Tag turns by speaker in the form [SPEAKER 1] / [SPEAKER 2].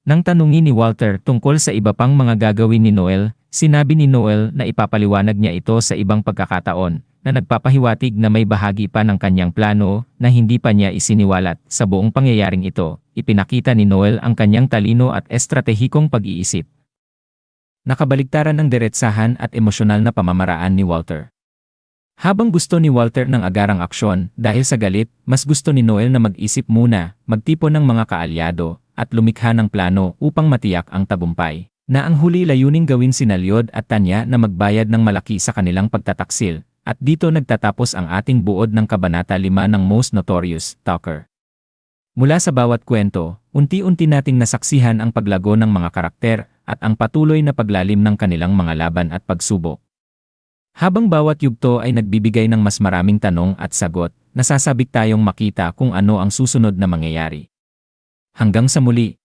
[SPEAKER 1] Nang tanungin ni Walter tungkol sa iba pang mga gagawin ni Noel, sinabi ni Noel na ipapaliwanag niya ito sa ibang pagkakataon, na nagpapahiwatig na may bahagi pa ng kanyang plano na hindi pa niya isiniwalat. Sa buong pangyayaring ito, ipinakita ni Noel ang kanyang talino at estratehikong pag-iisip. Nakabaligtaran ng diretsahan at emosyonal na pamamaraan ni Walter. Habang gusto ni Walter ng agarang aksyon dahil sa galit, mas gusto ni Noel na mag-isip muna, magtipon ng mga kaalyado, at lumikha ng plano upang matiyak ang tagumpay, na ang huli layuning gawin sina Lyod at Tanya na magbayad ng malaki sa kanilang pagtataksil, at dito nagtatapos ang ating buod ng Kabanata 5 ng Most Notorious Talker. Mula sa bawat kwento, unti-unti nating nasaksihan ang paglago ng mga karakter at ang patuloy na paglalim ng kanilang mga laban at pagsubok. Habang bawat yugto ay nagbibigay ng mas maraming tanong at sagot, nasasabik tayong makita kung ano ang susunod na mangyayari. Hanggang sa muli.